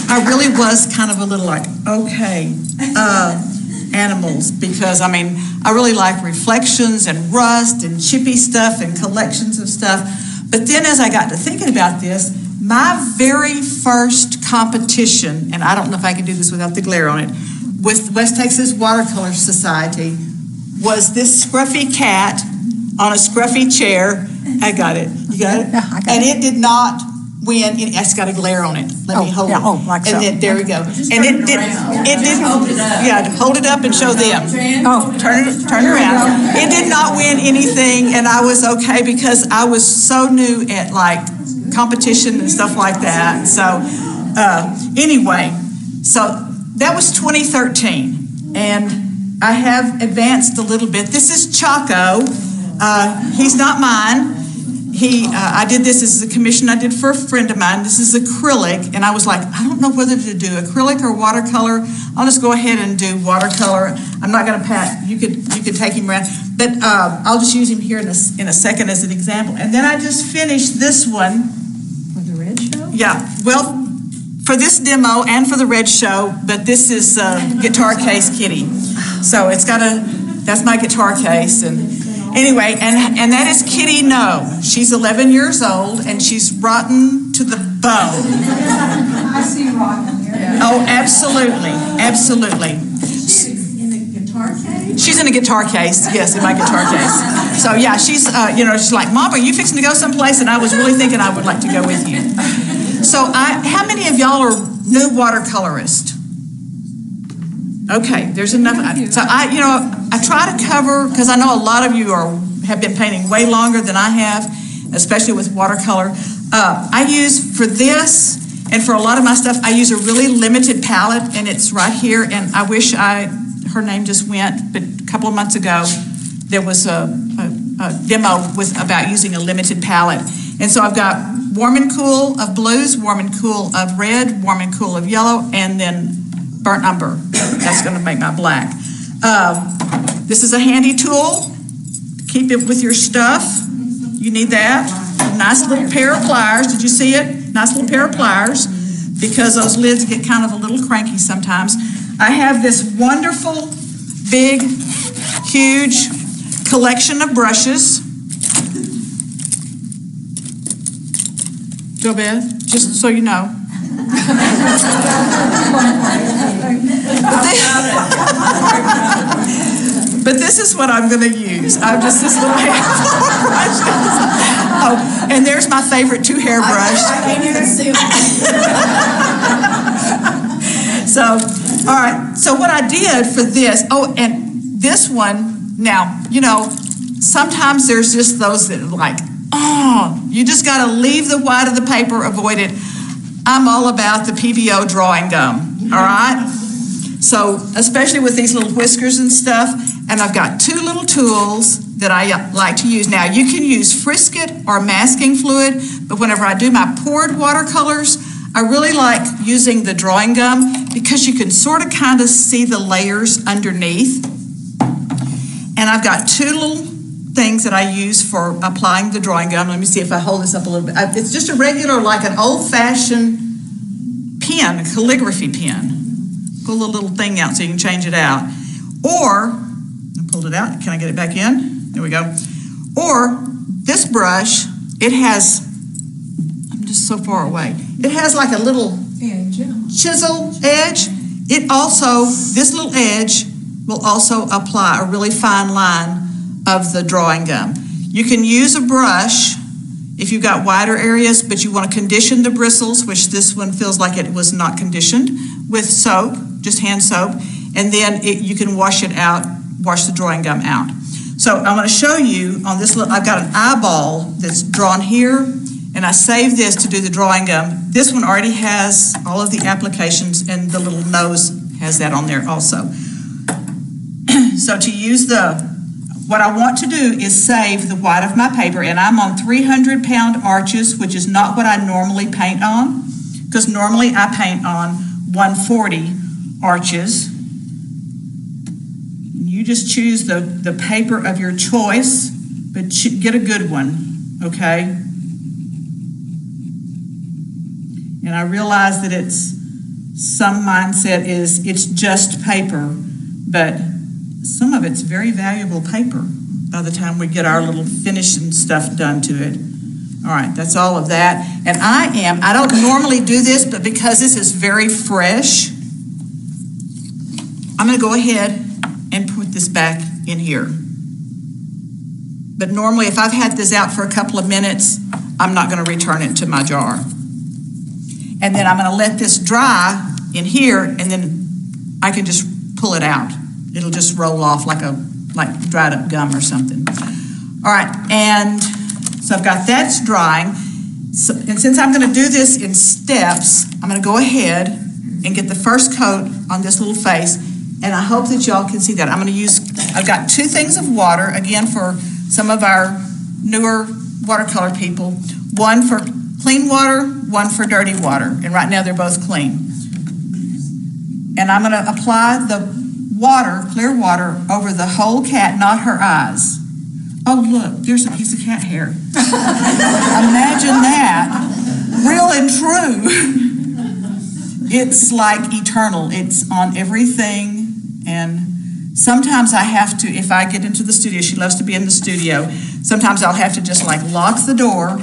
I really was kind of a little like, okay, animals, because I mean, I really like reflections and rust and chippy stuff and collections of stuff. But then as I got to thinking about this, my very first competition, and I don't know if I can do this without the glare on it, with West Texas Watercolor Society was this scruffy cat on a scruffy chair. I got it. You got it? Yeah, I got and it. it did not win. It's got a glare on it. Let me hold it. Oh, like and so. then, there we go. And it didn't. Hold it up. Yeah, hold it up and show them. Oh, Turn it around. It did not win anything, and I was okay because I was so new at like competition and stuff like that. So anyway, so that was 2013, and I have advanced a little bit. This is Chaco. He's not mine. I did this as a commission I did for a friend of mine. This is acrylic, and I was like, I don't know whether to do acrylic or watercolor. I'll just go ahead and do watercolor. I'm not going to pat. You could take him around, but I'll just use him here in a second as an example. And then I just finished this one for the red show. Yeah, well, for this demo and for the red show, but this is Guitar Case Kitty. So that's my guitar case. And anyway, and that is Kitty No. She's 11 years old and she's rotten to the bone. I see rotten here. Oh, absolutely, absolutely. In the guitar case? She's in a guitar case, yes, in my guitar case. So yeah, she's like, Mom, are you fixing to go someplace? And I was really thinking I would like to go with you. So how many of y'all are new watercolorists? Okay, there's enough. So I try to cover, because I know a lot of you have been painting way longer than I have, especially with watercolor. I use for this and for a lot of my stuff, I use a really limited palette, and it's right here. And I wish her name just went, but a couple of months ago, there was a demo about using a limited palette. And so I've got Warm and Cool of blues, Warm and Cool of red, Warm and Cool of yellow, and then Burnt Umber. That's going to make my black. This is a handy tool. Keep it with your stuff. You need that. A nice little pair of pliers. Did you see it? Nice little pair of pliers, because those lids get kind of a little cranky sometimes. I have this wonderful, big, huge collection of brushes. Go, Beth, just so you know. But this is what I'm going to use. I'm just this little handful of brushes. Oh, and there's my favorite two hairbrush. I can't even see them. So, all right. So what I did for this, and this one, now, sometimes there's just those that are like, you just got to leave the white of the paper, avoid it. I'm all about the PBO drawing gum, all right? So, especially with these little whiskers and stuff, and I've got two little tools that I like to use. Now, you can use Frisket or masking fluid, but whenever I do my poured watercolors, I really like using the drawing gum because you can sort of kind of see the layers underneath. And I've got two little things that I use for applying the drawing gum. Let me see if I hold this up a little bit. It's just a regular, like an old-fashioned pen, a calligraphy pen. Pull the little thing out so you can change it out. Or, I pulled it out. Can I get it back in? There we go. Or this brush, it has, I'm just so far away. It has like a little chisel edge. It also, this little edge will also apply a really fine line of the drawing gum. You can use a brush if you've got wider areas, but you want to condition the bristles, which this one feels like it was not conditioned, with soap, just hand soap, and then you can wash it out, wash the drawing gum out. So I'm going to show you on this little, I've got an eyeball that's drawn here, and I saved this to do the drawing gum. This one already has all of the applications, and the little nose has that on there also. So to use what I want to do is save the white of my paper, and I'm on 300-pound arches, which is not what I normally paint on, because normally I paint on 140 arches. You just choose the paper of your choice, but get a good one, okay? And I realize that it's some mindset is it's just paper, but some of it's very valuable paper by the time we get our little finishing stuff done to it. All right, that's all of that. And I don't normally do this, but because this is very fresh, I'm gonna go ahead and put this back in here. But normally, if I've had this out for a couple of minutes, I'm not gonna return it to my jar. And then I'm gonna let this dry in here, and then I can just pull it out. It'll just roll off like dried up gum or something. All right, and so I've got that's drying. So, and since I'm gonna do this in steps, I'm gonna go ahead and get the first coat on this little face, and I hope that y'all can see that. I've got 2 things of water, again, for some of our newer watercolor people. One for clean water, one for dirty water, and right now they're both clean. And I'm gonna apply the water, clear water, over the whole cat, not her eyes. Oh, look, there's a piece of cat hair. Imagine that, real and true. It's like eternal. It's on everything. And sometimes I have to, if I get into the studio, she loves to be in the studio, sometimes I'll have to just like lock the door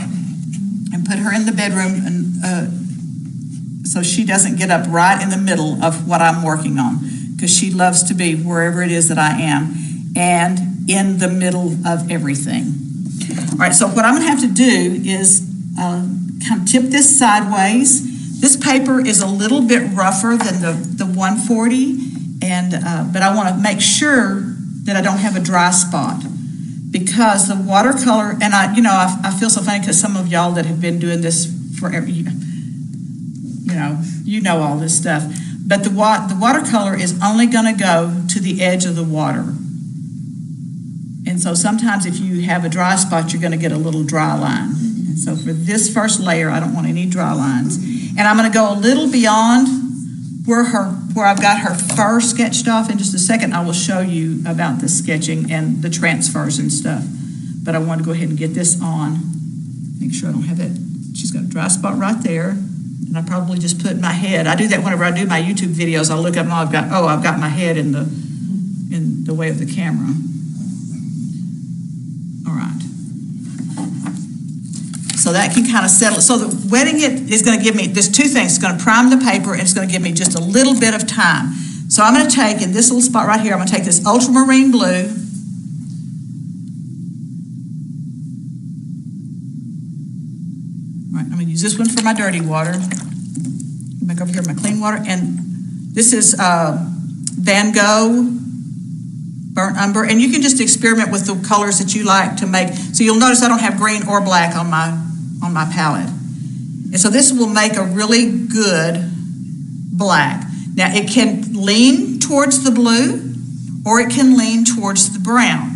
and put her in the bedroom, and so she doesn't get up right in the middle of what I'm working on, because she loves to be wherever it is that I am and in the middle of everything. All right, so what I'm gonna have to do is kind of tip this sideways. This paper is a little bit rougher than the 140, but I want to make sure that I don't have a dry spot, because the watercolor, and I feel so funny because some of y'all that have been doing this forever, you know all this stuff, but the watercolor is only going to go to the edge of the water. And so sometimes if you have a dry spot, you're going to get a little dry line. And so for this first layer, I don't want any dry lines. And I'm going to go a little beyond where I've got her fur sketched off. In just a second, I will show you about the sketching and the transfers and stuff. But I want to go ahead and get this on. Make sure I don't have it. She's got a dry spot right there. And I probably just put my head. I do that whenever I do my YouTube videos. I'll look up and I've got my head in the way of the camera. All right. So that can kind of settle. So the wetting it is going to give me, there's 2 things. It's going to prime the paper, and it's going to give me just a little bit of time. So I'm going to take, in this little spot right here, I'm going to take this ultramarine blue. All right, I'm going to use this one for my dirty water. Back over here, my clean water. And this is Van Gogh burnt umber, and you can just experiment with the colors that you like to make. So you'll notice I don't have green or black on my palette. And so this will make a really good black. Now it can lean towards the blue, or it can lean towards the brown.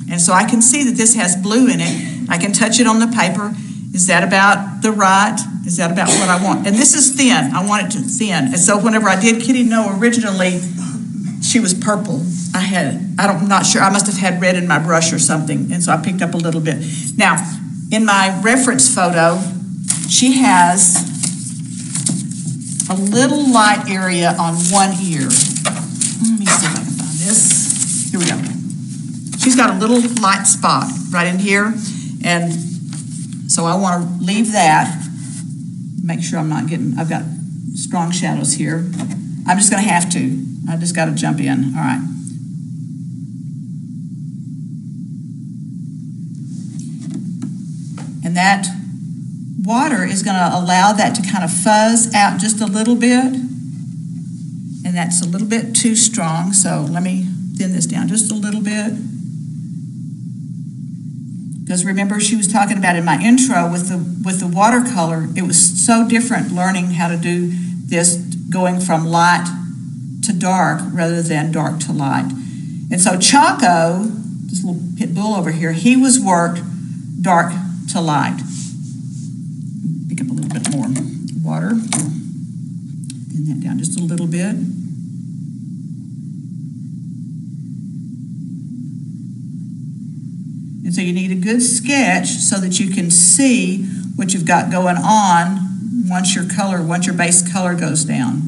And so I can see that this has blue in it. I can touch it on the paper. Is that about the right? Is that about what I want? And this is thin. I want it to thin. And so whenever I did Kitty No originally, she was purple. I'm not sure, I must have had red in my brush or something, and so I picked up a little bit. Now, in my reference photo, she has a little light area on one ear. Let me see if I can find this. Here we go. She's got a little light spot right in here, and so I want to leave that, make sure I've got strong shadows here. I'm just going to have to. I just got to jump in. All right. And that water is going to allow that to kind of fuzz out just a little bit. And that's a little bit too strong, so let me thin this down just a little bit. Because remember, she was talking about in my intro with the watercolor, it was so different learning how to do this, going from light to dark rather than dark to light. And so Chaco, this little pit bull over here, he was worked dark to light. Pick up a little bit more water. Thin that down just a little bit. And so you need a good sketch so that you can see what you've got going on once your base color goes down.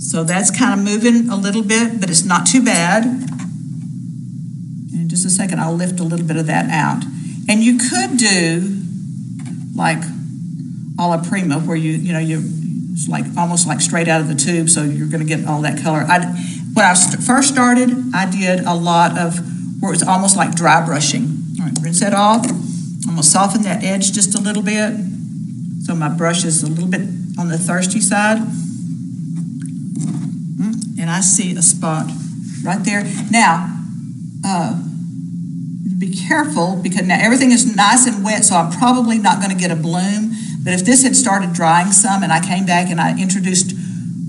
So that's kind of moving a little bit, but it's not too bad. And in just a second, I'll lift a little bit of that out. And you could do like a la prima, where it's like almost like straight out of the tube, so you're going to get all that color. When I first started, I did a lot of where it was almost like dry brushing. All right, rinse that off. I'm going to soften that edge just a little bit, so my brush is a little bit on the thirsty side. And I see a spot right there. Now, be careful, because now everything is nice and wet, so I'm probably not going to get a bloom. But if this had started drying some and I came back and I introduced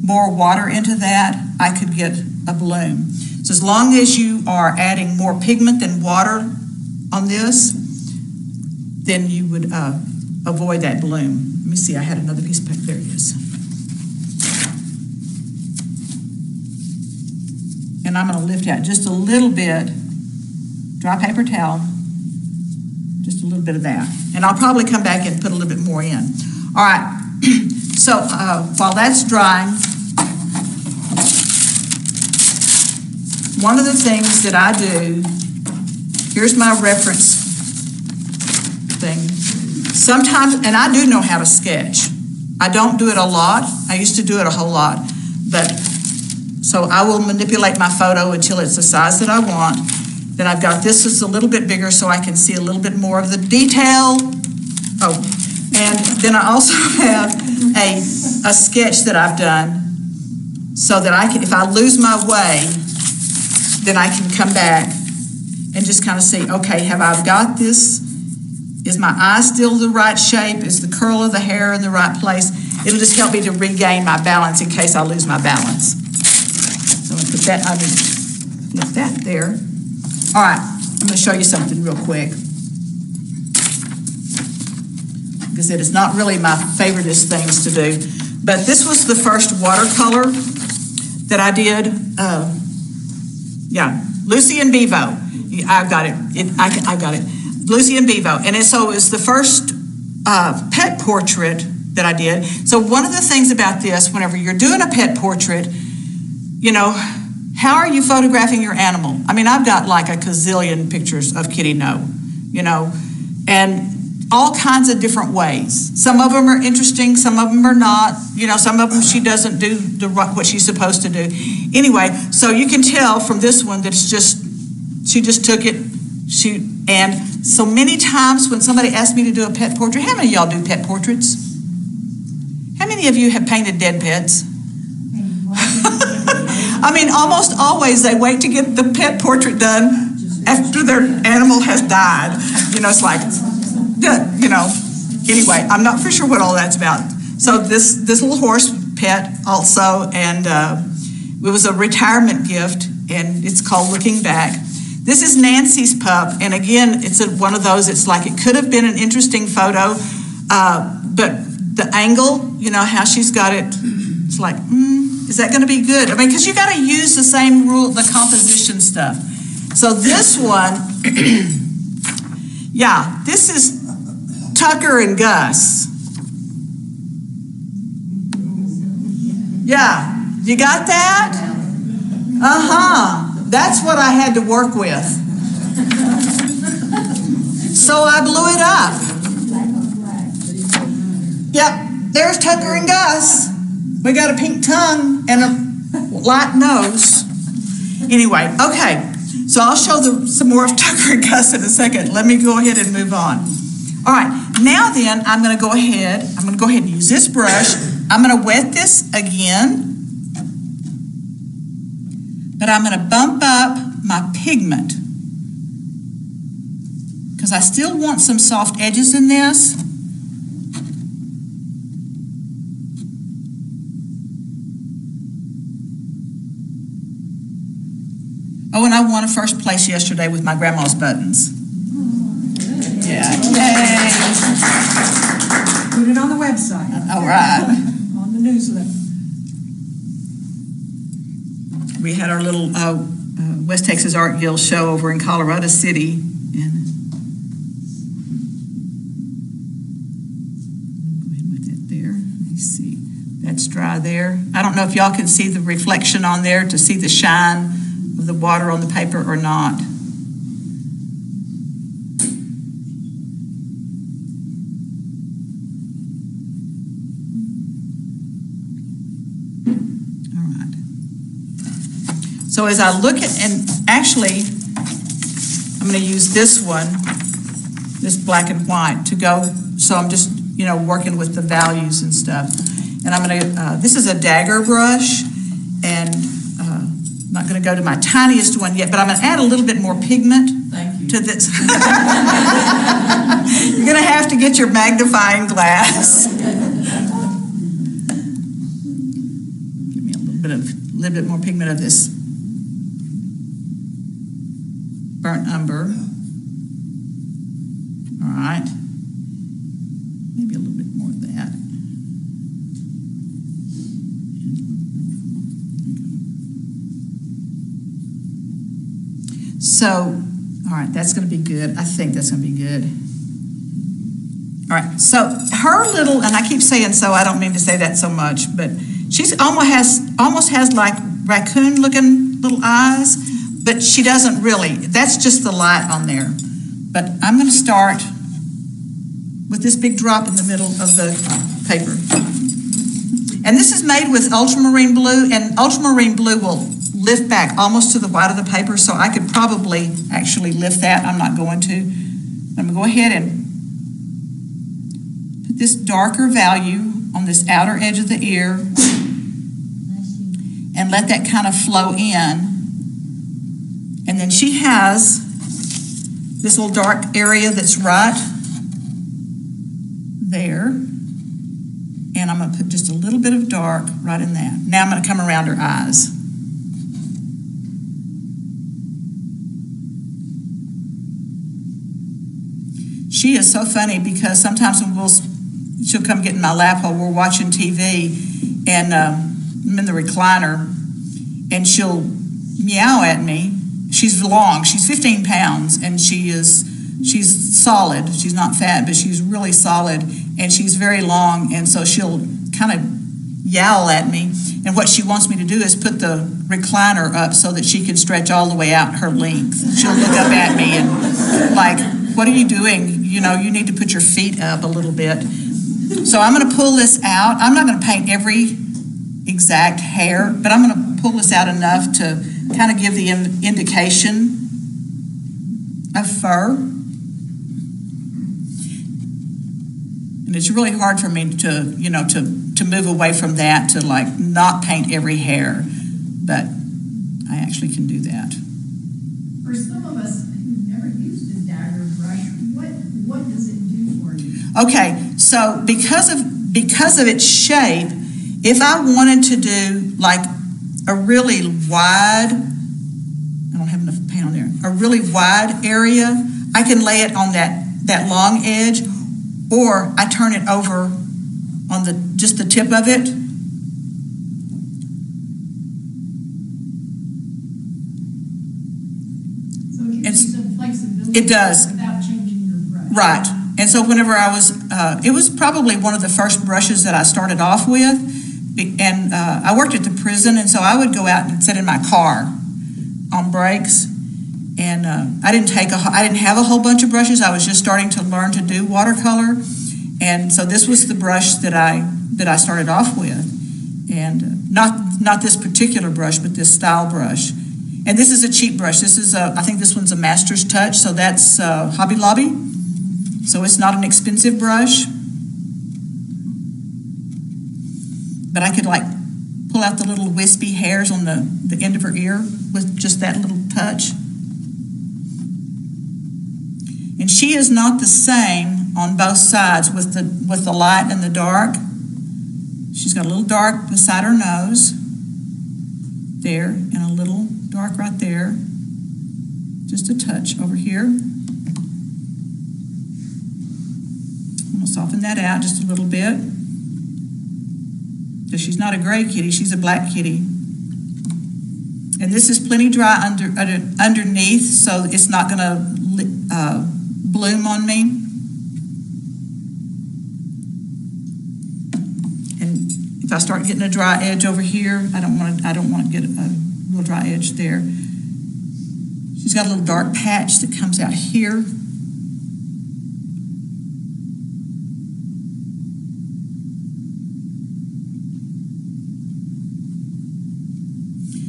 more water into that, I could get a bloom. So as long as you are adding more pigment than water on this, then you would avoid that bloom. Let me see, I had another piece of paper. There it is. And I'm going to lift out just a little bit, dry paper towel, just a little bit of that. And I'll probably come back and put a little bit more in. All right, so while that's drying, one of the things that I do, here's my reference thing. Sometimes, and I do know how to sketch. I don't do it a lot. I used to do it a whole lot, but so I will manipulate my photo until it's the size that I want. Then I've got this is a little bit bigger so I can see a little bit more of the detail. Oh, and then I also have a sketch that I've done so that I can, if I lose my way, then I can come back and just kind of see, okay, have I got this? Is my eye still the right shape? Is the curl of the hair in the right place? It'll just help me to regain my balance in case I lose my balance. So I'm going to put that, I'm going to flip that there. All right, I'm going to show you something real quick. Like I said, it's not really my favoriteest things to do, but this was the first watercolor that I did. Lucy and Bevo. I've got it. I got it. Lucy and Bevo. And so it was the first pet portrait that I did. So one of the things about this, whenever you're doing a pet portrait, how are you photographing your animal? I mean, I've got like a gazillion pictures of Kitty No, and all kinds of different ways. Some of them are interesting, some of them are not. Some of them she doesn't do what she's supposed to do. Anyway, so you can tell from this one that it's just, she just took it. And so many times when somebody asks me to do a pet portrait, how many of y'all do pet portraits? How many of you have painted dead pets? I mean, almost always they wait to get the pet portrait done after their animal has died. It's like, Anyway, I'm not for sure what all that's about. So this little horse pet also, and it was a retirement gift, and it's called Looking Back. This is Nancy's pup, and again, it's one of those, it's like it could have been an interesting photo, but the angle, how she's got it, it's like, is that going to be good? I mean, because you got to use the same rule, the composition stuff. So this one, this is Tucker and Gus. Yeah, you got that? That's what I had to work with. So I blew it up. Yep, there's Tucker and Gus. We got a pink tongue and a light nose. Anyway, okay. So I'll show some more of Tucker and Gus in a second. Let me go ahead and move on. All right, now then I'm going to go ahead and use this brush. I'm going to wet this again. But I'm going to bump up my pigment because I still want some soft edges in this. Oh, and I won a first place yesterday with my grandma's buttons. Yeah. Yay. Put it on the website. All right. On the newsletter. We had our little West Texas Art Guild show over in Colorado City. And go ahead and put that there. Let me see. That's dry there. I don't know if y'all can see the reflection on there to see the shine of the water on the paper or not. All right. So as I look at, and actually, I'm going to use this one, this black and white to go, so I'm just, working with the values and stuff. And I'm going to, this is a dagger brush, and I'm not going to go to my tiniest one yet, but I'm going to add a little bit more pigment to this. You're going to have to get your magnifying glass. Give me a little bit more pigment of this burnt umber. All right. Maybe a little bit more of that. So, all right, that's going to be good. I think that's going to be good. All right, so her little, and I keep saying so, I don't mean to say that so much, but she's almost has like raccoon-looking little eyes, but she doesn't really. That's just the light on there. But I'm going to start with this big drop in the middle of the paper. And this is made with ultramarine blue, and ultramarine blue will lift back almost to the white of the paper, so I could probably actually lift that. I'm not going to. I'm going to go ahead and put this darker value on this outer edge of the ear and let that kind of flow in. And then she has this little dark area that's right there. And I'm going to put just a little bit of dark right in that. Now I'm going to come around her eyes. She is so funny because sometimes when she'll come get in my lap while we're watching TV, and I'm in the recliner, and she'll meow at me. She's long. She's 15 pounds, and she's solid. She's not fat, but she's really solid, and she's very long, and so she'll kind of yowl at me. And what she wants me to do is put the recliner up so that she can stretch all the way out her length. She'll look up at me and like, what are you doing? You need to put your feet up a little bit. So I'm going to pull this out. I'm not going to paint every exact hair, but I'm going to pull this out enough to kind of give the indication of fur. And it's really hard for me to move away from that, to like not paint every hair, but I actually can do that. For some of us who've never used a dagger brush, what does it do for you? Okay, so because of its shape, if I wanted to do like a really wide, I don't have enough paint on there, a really wide area, I can lay it on that long edge, or I turn it over on just the tip of it. So it gives you some flexibility. It does. Without changing your brush. Right. And so whenever it was probably one of the first brushes that I started off with. And I worked at the prison, and so I would go out and sit in my car on breaks. And I didn't have a whole bunch of brushes. I was just starting to learn to do watercolor. And so this was the brush that I started off with. And not this particular brush, but this style brush. And this is a cheap brush. This is I think this one's a Master's Touch, so that's Hobby Lobby. So it's not an expensive brush. But I could like pull out the little wispy hairs on the end of her ear with just that little touch. And she is not the same on both sides with the light and the dark. She's got a little dark beside her nose there, and a little dark right there. Just a touch over here. I'm gonna soften that out just a little bit. So she's not a gray kitty, she's a black kitty. And this is plenty dry underneath, so it's not gonna bloom on me. And if I start getting a dry edge over here, I don't want to get a real dry edge there. She's got a little dark patch that comes out here.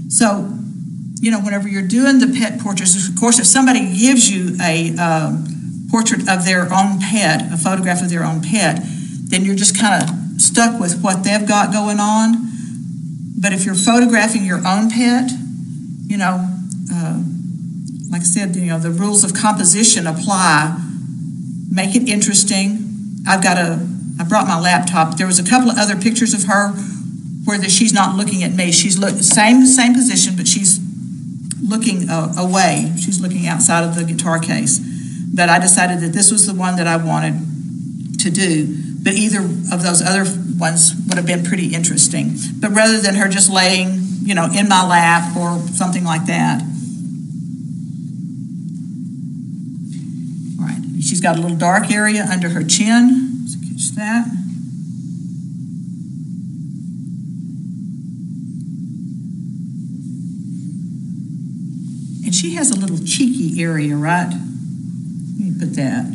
So, you know, whenever you're doing the pet portraits, of course, if somebody gives you a portrait of their own pet, a photograph of their own pet, then you're just kind of stuck with what they've got going on. But if you're photographing your own pet, you know, like I said, you know, the rules of composition apply. Make it interesting. I brought my laptop. There was a couple of other pictures of her where she's not looking at me. She's same position, but she's looking away. She's looking outside of the guitar case. But I decided that this was the one that I wanted to do. But either of those other ones would have been pretty interesting. But rather than her just laying, you know, in my lap or something like that. All right, she's got a little dark area under her chin. So catch that. And she has a little cheeky area, right? Let me put that.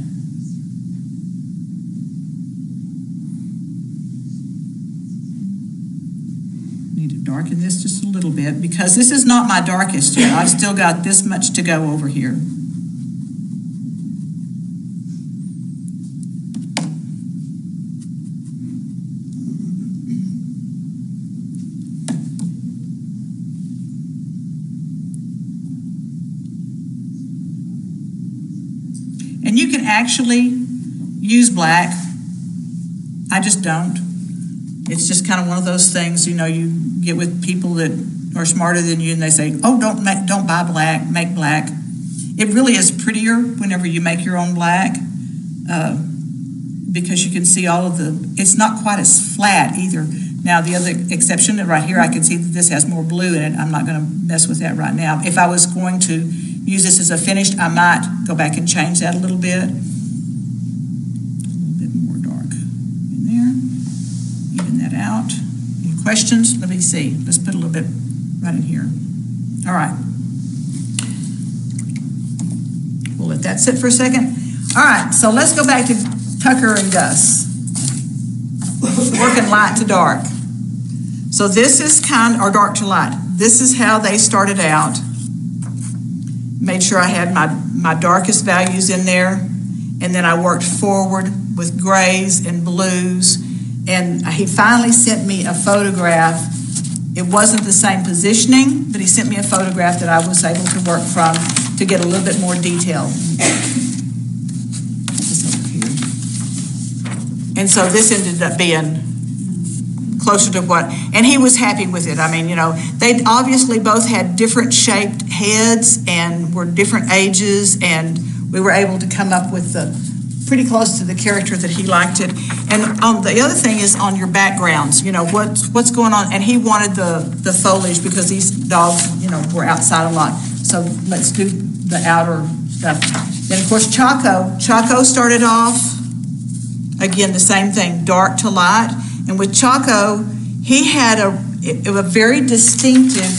Need to darken this just a little bit because this is not my darkest yet. I've still got this much to go over here. And you can actually use black. I just don't. It's just kind of one of those things, you know, you get with people that are smarter than you and they say, oh, don't buy black, make black. It really is prettier whenever you make your own black because you can see all of it's not quite as flat either. Now, the other exception right here, I can see that this has more blue in it. I'm not going to mess with that right now. If I was going to use this as a finished, I might go back and change that a little bit. A little bit more dark in there. Even that out. Any questions? Let me see. Let's put a little bit right in here. All right. We'll let that sit for a second. All right, so let's go back to Tucker and Gus. Working light to dark. So this is or dark to light. This is how they started out. Made sure I had my darkest values in there. And then I worked forward with grays and blues. And he finally sent me a photograph. It wasn't the same positioning, but he sent me a photograph that I was able to work from to get a little bit more detail. This over here. And so this ended up being closer to what, and he was happy with it. I mean, you know, they obviously both had different shaped heads and were different ages, and we were able to come up with pretty close to the character that he liked it. And the other thing is on your backgrounds, you know, what's going on, and he wanted the foliage because these dogs, you know, were outside a lot. So let's do the outer stuff. Then of course Chaco started off, again, the same thing, dark to light. And with Chaco, he had a very distinctive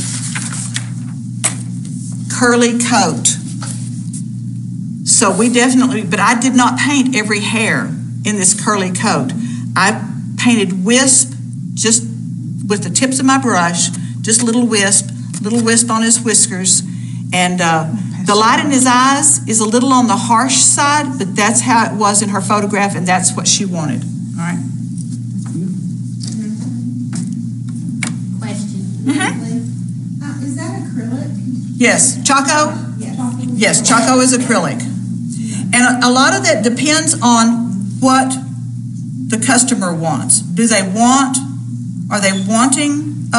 curly coat. So we definitely, but I did not paint every hair in this curly coat. I painted wisp just with the tips of my brush, just little wisp on his whiskers. And the light in his eyes is a little on the harsh side, but that's how it was in her photograph, and that's what she wanted. All right. Is that acrylic? Yes, Chaco? Yes, Chaco is acrylic. And a lot of that depends on what the customer wants. Are they wanting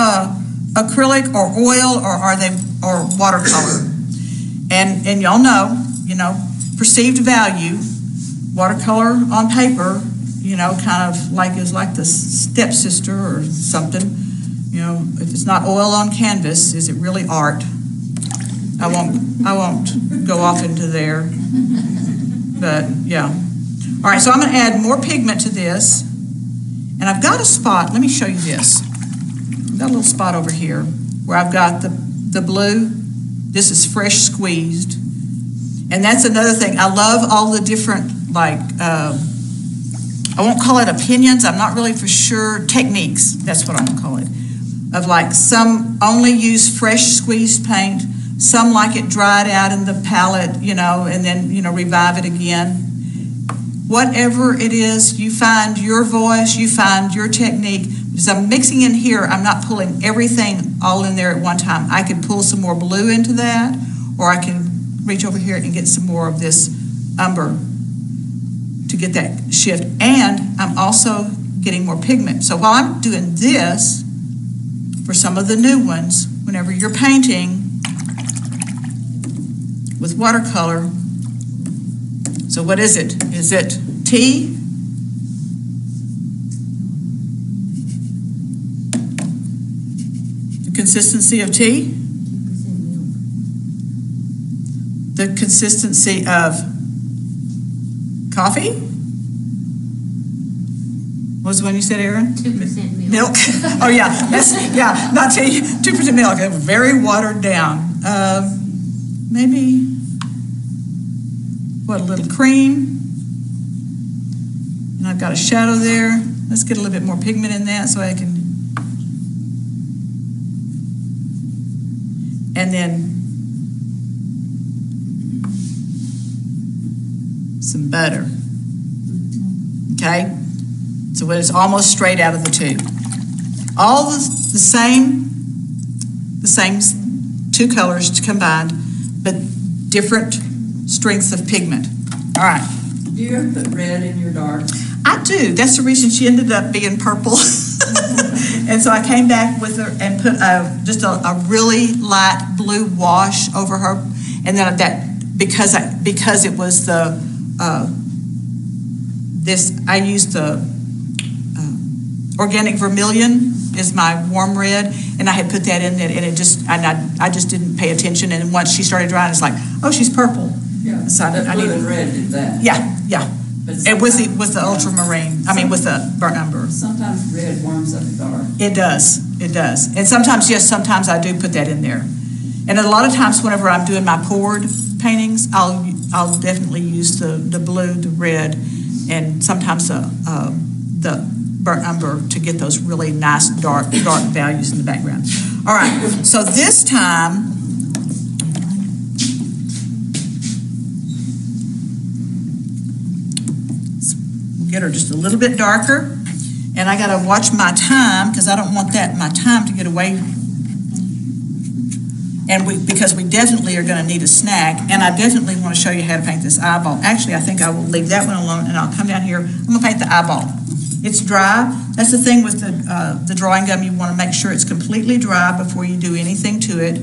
acrylic or oil, or watercolor? And y'all know, you know, perceived value, watercolor on paper, you know, kind of is like the stepsister or something. You know, if it's not oil on canvas, is it really art? I won't go off into there, but yeah. All right, so I'm going to add more pigment to this, And I've got a spot, let me show you this. I've got a little spot over here where I've got the blue. This is fresh squeezed. And that's another thing. I love all the different, like, I won't call it opinions. I'm not really for sure. Techniques, that's what I'm going to call it. Of like, some only use fresh squeezed paint. Some like it dried out in the palette, you know, and then, you know, revive it again. Whatever it is, you find your voice, you find your technique. As I'm mixing in here, I'm not pulling everything all in there at one time. I can pull some more blue into that, or I can reach over here and get some more of this umber to get that shift. And I'm also getting more pigment. So while I'm doing this, for some of the new ones, whenever you're painting with watercolor, so what is it? Is it tea? The consistency of tea? The consistency of coffee? What was the one you said, Aaron? 2% milk. Milk? Oh, yeah. Yeah, not tea. 2% milk. Very watered down. Maybe, what, a little cream? And I've got a shadow there. Let's get a little bit more pigment in that so I can. And then some butter. Okay? So it's almost straight out of the tube. All the same two colors combined, but different strengths of pigment. All right. Do you ever put red in your dark? I do. That's the reason she ended up being purple. And so I came back with her and put just a really light blue wash over her. And then that, because it was I used the organic vermilion is my warm red, and I had put that in there, and I just didn't pay attention. And once she started drying, it's like, oh, she's purple. Yeah, so that blue and red did that. Yeah. And with the ultramarine, with the burnt umber. Sometimes red warms up dark. It does. And sometimes I do put that in there. And a lot of times whenever I'm doing my poured paintings, I'll definitely use the blue, the red, and sometimes the burnt umber to get those really nice dark values in the background. All right, so this time, we'll get her just a little bit darker, and I gotta watch my time because I don't want my time to get away. And because we definitely are gonna need a snack, and I definitely wanna show you how to paint this eyeball. Actually, I think I will leave that one alone, and I'll come down here. I'm gonna paint the eyeball. It's dry. That's the thing with the drawing gum. You want to make sure it's completely dry before you do anything to it.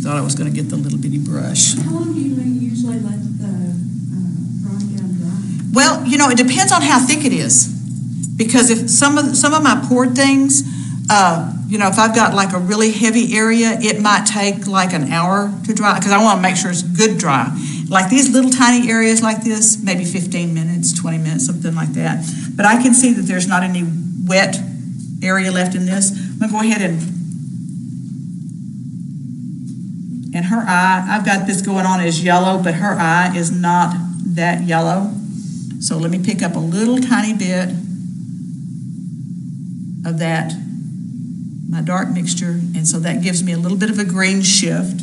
Thought I was going to get the little bitty brush. How long do you usually let the drawing gum dry? Well, it depends on how thick it is. Because if some of my poured things, if I've got like a really heavy area, it might take like an hour to dry because I want to make sure it's good dry. Like these little tiny areas like this, maybe 15 minutes, 20 minutes, something like that. But I can see that there's not any wet area left in this. I'm going to go ahead and her eye, I've got this going on as yellow, but her eye is not that yellow. So let me pick up a little tiny bit of that, my dark mixture, and so that gives me a little bit of a green shift.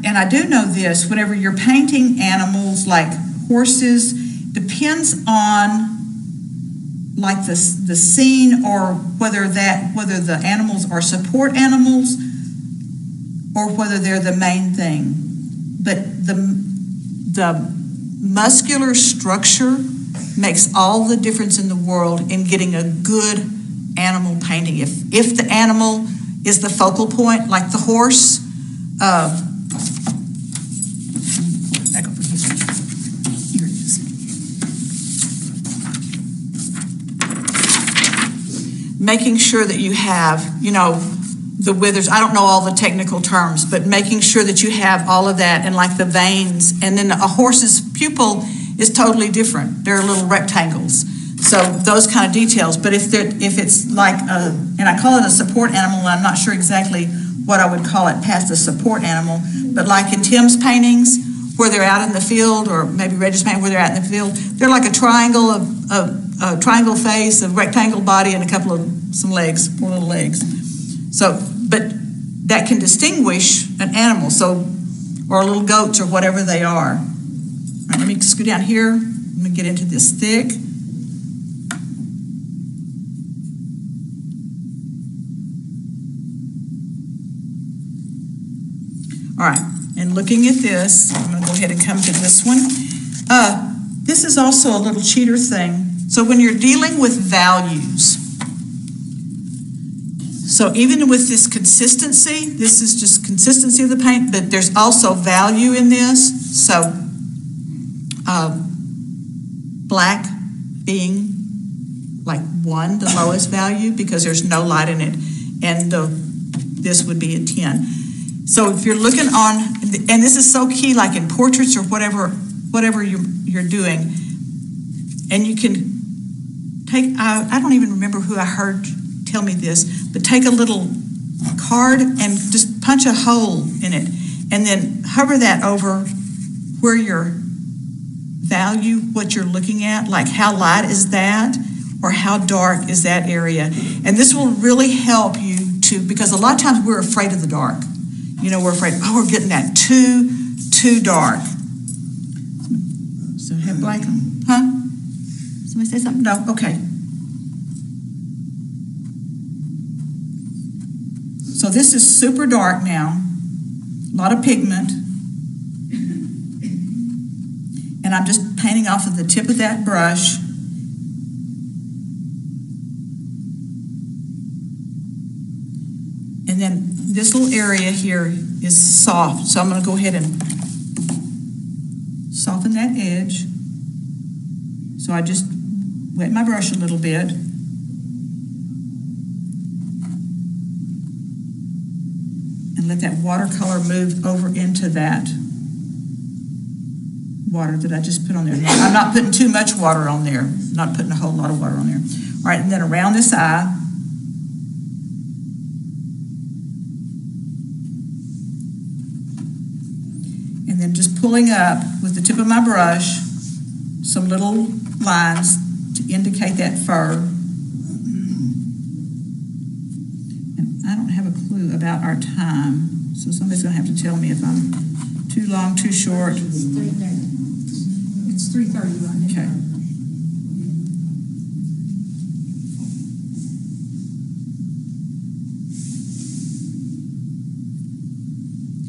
And I do know this, whenever you're painting animals like horses, depends on like the scene or whether the animals are support animals or whether they're the main thing. But the muscular structure makes all the difference in the world in getting a good animal painting. If the animal is the focal point, like the horse, making sure that you have, the withers, I don't know all the technical terms, but making sure that you have all of that and like the veins. And then a horse's pupil is totally different. They're little rectangles. So those kind of details. But if it's like, and I call it a support animal, and I'm not sure exactly what I would call it past a support animal, but like in Tim's paintings, where they're out in the field, or maybe Reggie's painting where they're out in the field, they're like a triangle a triangle face, a rectangle body, and some legs, 4 little legs. So, but that can distinguish an animal, or little goats or whatever they are. All right, let me just go down here. Let me get into this thick. All right, and looking at this, I'm going to go ahead and come to this one. This is also a little cheater thing. So when you're dealing with values, so even with this consistency, this is just consistency of the paint, but there's also value in this. So black being like 1, the lowest value, because there's no light in it, and this would be a 10. So if you're looking on, and this is so key, like in portraits or whatever you're doing, and you can take, I don't even remember who I heard tell me this, but take a little card and just punch a hole in it, and then hover that over where your value, what you're looking at, like how light is that, or how dark is that area. And this will really help you because a lot of times we're afraid of the dark. We're afraid, we're getting that too dark. So have black on, huh? Somebody say something? No? Okay. So this is super dark now, a lot of pigment. And I'm just painting off of the tip of that brush. And then this little area here is soft, so I'm going to go ahead and soften that edge. So I just wet my brush a little bit. And let that watercolor move over into that water that I just put on there. I'm not putting too much water on there, not putting a whole lot of water on there. All right, and then around this eye, and then just pulling up with the tip of my brush some little lines to indicate that fur. And I don't have a clue about our time, so somebody's going to have to tell me if I'm too long, too short. It's 3:30 right now. Okay.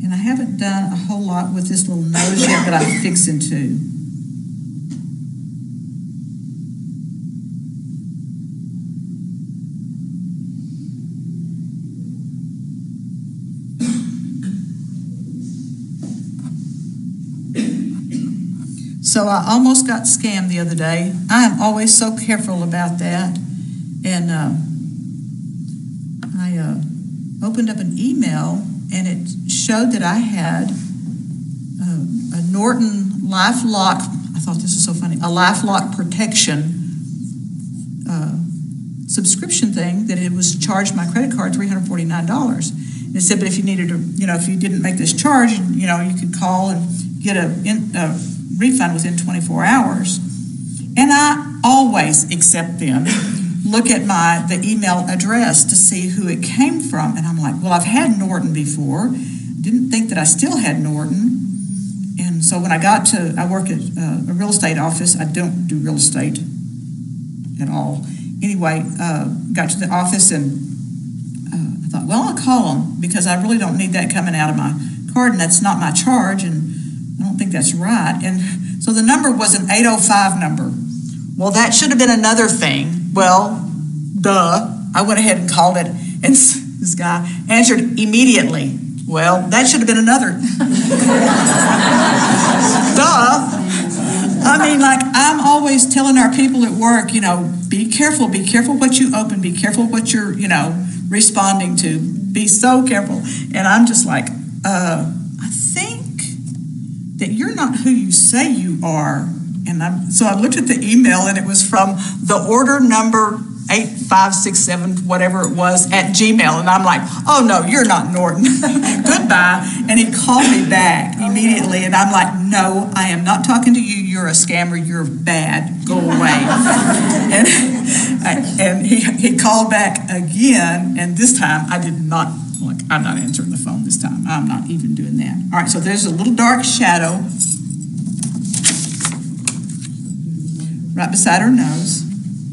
And I haven't done a whole lot with this little nose yet, but I'm fixing to. So I almost got scammed the other day. I am always so careful about that. And I opened up an email, and it showed that I had a Norton LifeLock. I thought this was so funny. A LifeLock protection subscription thing that it was charged my credit card $349. And it said, but if you needed to, if you didn't make this charge, you could call and get a refund within 24 hours. And I always, except then, look at the email address to see who it came from. And I'm like, well, I've had Norton before. Didn't think that I still had Norton. And so when I work at a real estate office. I don't do real estate at all. Anyway, got to the office, and I thought, well, I'll call them because I really don't need that coming out of my card, and that's not my charge, and I don't think that's right. And so the number was an 805 number. Well, that should have been another thing. Well, duh. I went ahead and called it, and this guy answered immediately. Well, that should have been another. Duh. I mean, like, I'm always telling our people at work, you know, be careful what you open, be careful what you're, you know, responding to. Be so careful. And I'm just like, I think that you're not who you say you are. And so I looked at the email, and it was from the order number 8567, whatever it was, at Gmail. And I'm like, oh no, you're not Norton. Goodbye. And he called me back immediately. And I'm like, no, I am not talking to you. You're a scammer. You're bad. Go away. and he called back again. And this time I did not, look, I'm not answering the phone this time. I'm not even doing that. All right, so there's a little dark shadow right beside her nose,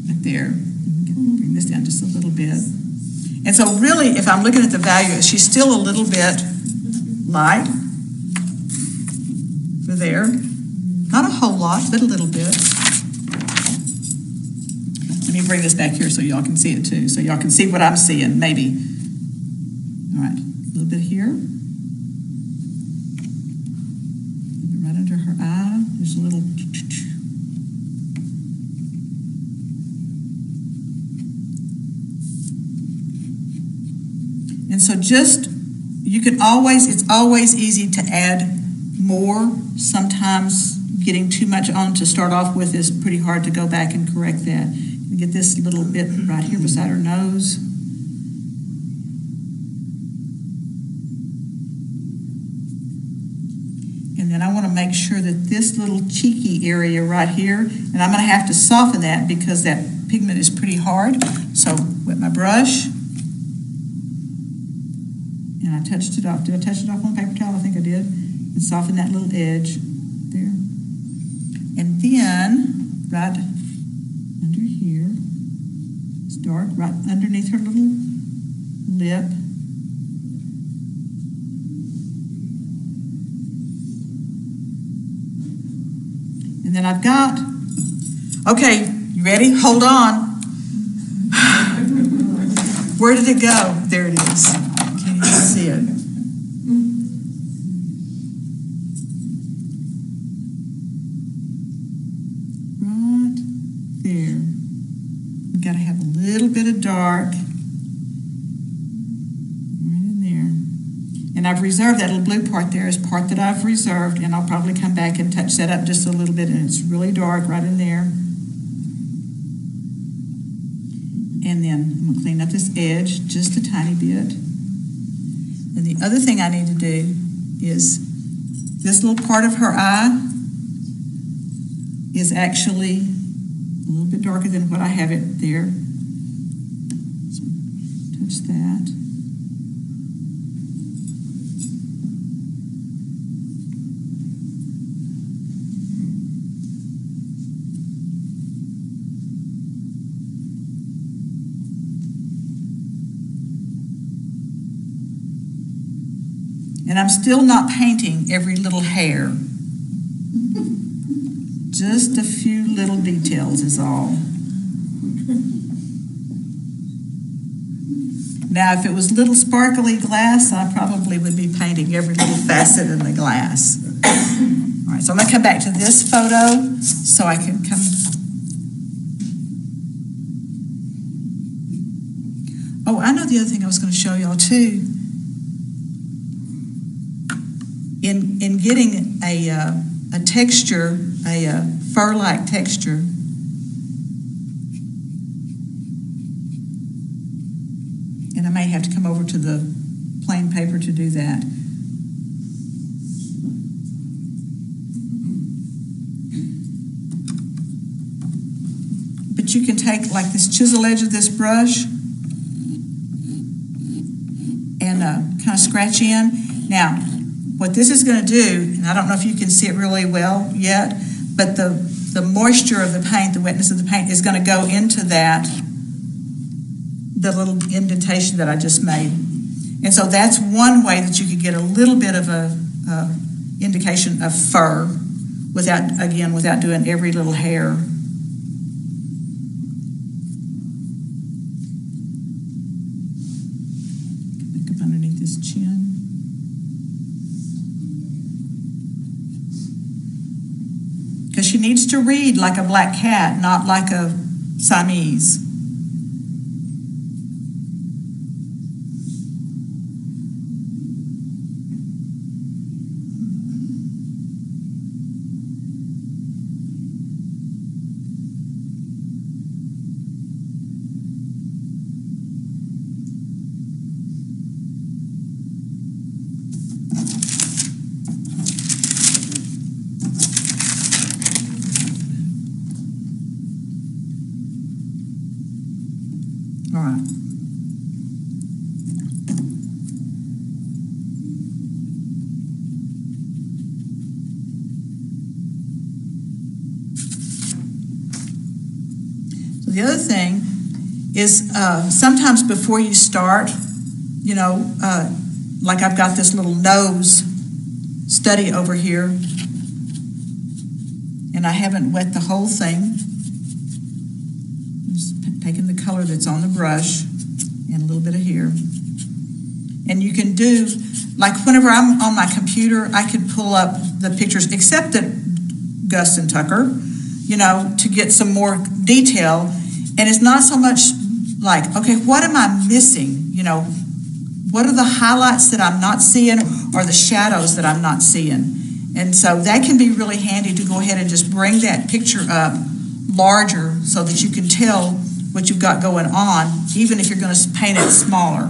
right there. Bring this down just a little bit. And so really, if I'm looking at the value, she's still a little bit light for there. Not a whole lot, but a little bit. Let me bring this back here so y'all can see it too, so y'all can see what I'm seeing, maybe. All right, a little bit here. Right under her eye, there's a little. And so just, you can always, it's always easy to add more. Sometimes getting too much on to start off with is pretty hard to go back and correct that. You get this little bit right here beside her nose. And then I want to make sure that this little cheeky area right here, and I'm going to have to soften that because that pigment is pretty hard. So with my brush, and I touched it off. Did I touch it off on a paper towel? I think I did. And soften that little edge there. And then, right under here, it's dark, right underneath her little lip. And then I've got, okay, you ready? Hold on. Where did it go? There it is. Can't even see it. Right there. We've got to have a little bit of dark. Right in there. And I've reserved that little blue part there as part that I've reserved, and I'll probably come back and touch that up just a little bit, and it's really dark right in there. And then I'm going to clean up this edge just a tiny bit. And the other thing I need to do is this little part of her eye is actually a little bit darker than what I have it there. So touch that. And I'm still not painting every little hair. Just a few little details is all. Now, if it was little sparkly glass, I probably would be painting every little facet in the glass. All right, so I'm gonna come back to this photo so I can come. Oh, I know the other thing I was gonna show y'all too. In getting a texture, a fur-like texture, and I may have to come over to the plain paper to do that. But you can take like this chisel edge of this brush and kind of scratch in. Now, what this is going to do, and I don't know if you can see it really well yet, but the moisture of the paint, the wetness of the paint is going to go into that, the little indentation that I just made. And so that's one way that you could get a little bit of a indication of fur without doing every little hair. Back up underneath this chin. Because she needs to read like a black cat, not like a Siamese. All right. So the other thing is sometimes before you start, like I've got this little nose study over here, and I haven't wet the whole thing. Taking the color that's on the brush and a little bit of here. And you can do, like whenever I'm on my computer, I could pull up the pictures, except that Gus and Tucker, to get some more detail. And it's not so much like, okay, what am I missing? What are the highlights that I'm not seeing or the shadows that I'm not seeing? And so that can be really handy to go ahead and just bring that picture up larger so that you can tell what you've got going on, even if you're going to paint it smaller.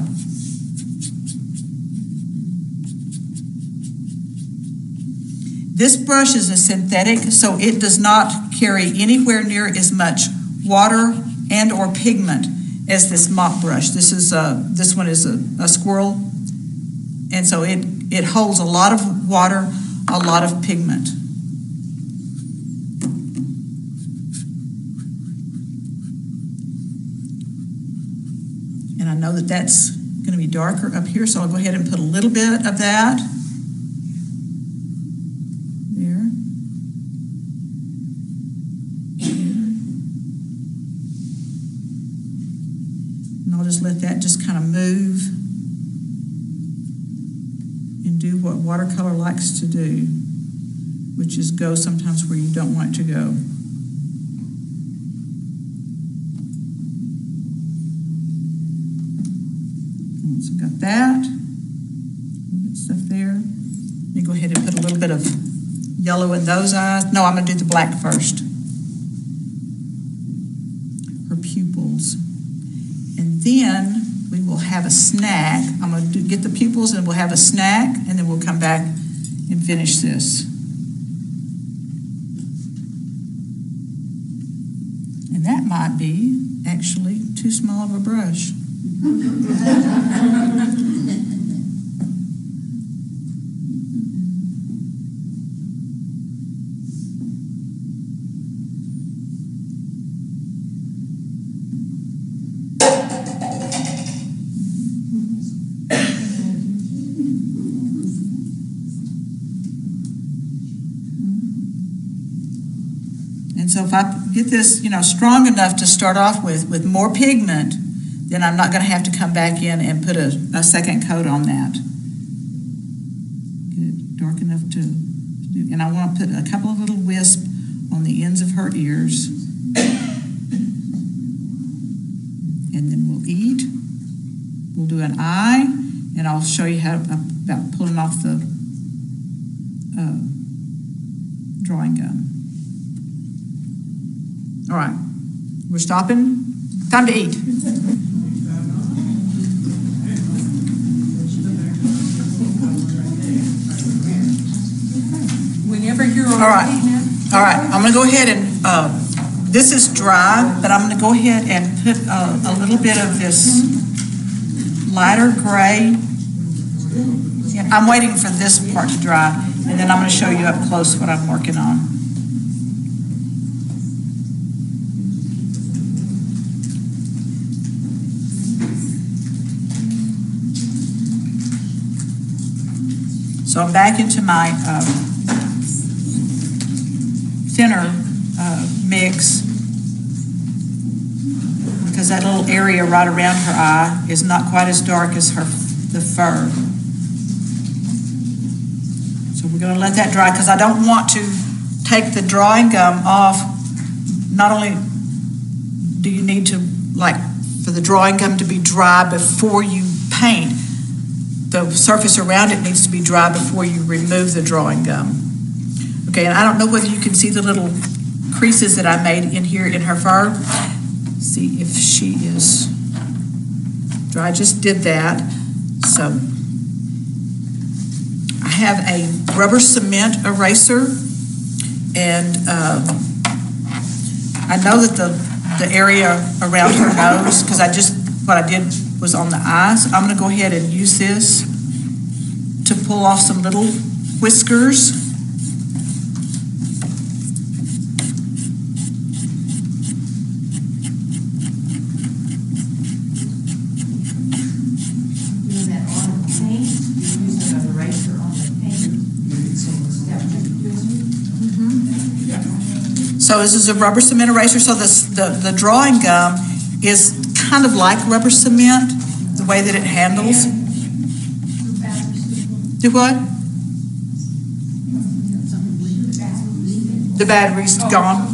This brush is a synthetic, so it does not carry anywhere near as much water and or pigment as this mop brush. This one is a squirrel, and so it holds a lot of water, a lot of pigment. And I know that that's going to be darker up here, so I'll go ahead and put a little bit of that there. And I'll just let that just kind of move and do what watercolor likes to do, which is go sometimes where you don't want it to go. So got that, a little bit of stuff there. Let me go ahead and put a little bit of yellow in those eyes. No, I'm going to do the black first. Her pupils. And then we will have a snack. I'm going to get the pupils and we'll have a snack, and then we'll come back and finish this. And that might be actually too small of a brush. And so if I get this, strong enough to start off with more pigment, then I'm not going to have to come back in and put a second coat on that. Get it dark enough to do. And I want to put a couple of little wisps on the ends of her ears. And then we'll eat. We'll do an eye, and I'll show you how about pulling off the drawing gum. All right, we're stopping. Time to eat. Whenever you're All right, I'm going to go ahead and, this is dry, but I'm going to go ahead and put a little bit of this lighter gray. Yeah, I'm waiting for this part to dry, and then I'm going to show you up close what I'm working on. So I'm back into my thinner mix, because that little area right around her eye is not quite as dark as the fur. So we're going to let that dry, because I don't want to take the drawing gum off, not only do you need to, like, for the drawing gum to be dry before you paint, the surface around it needs to be dry before you remove the drawing gum. Okay, and I don't know whether you can see the little creases that I made in here in her fur. See if she is dry. I just did that. So I have a rubber cement eraser, and I know that the area around her nose, because what I did was on the eyes. I'm gonna go ahead and use this to pull off some little whiskers. Doing that on the paint, you're using an eraser on the paint. So this is a rubber cement eraser. So the drawing gum is kind of like rubber cement, the way that it handles. Do what? The battery's gone.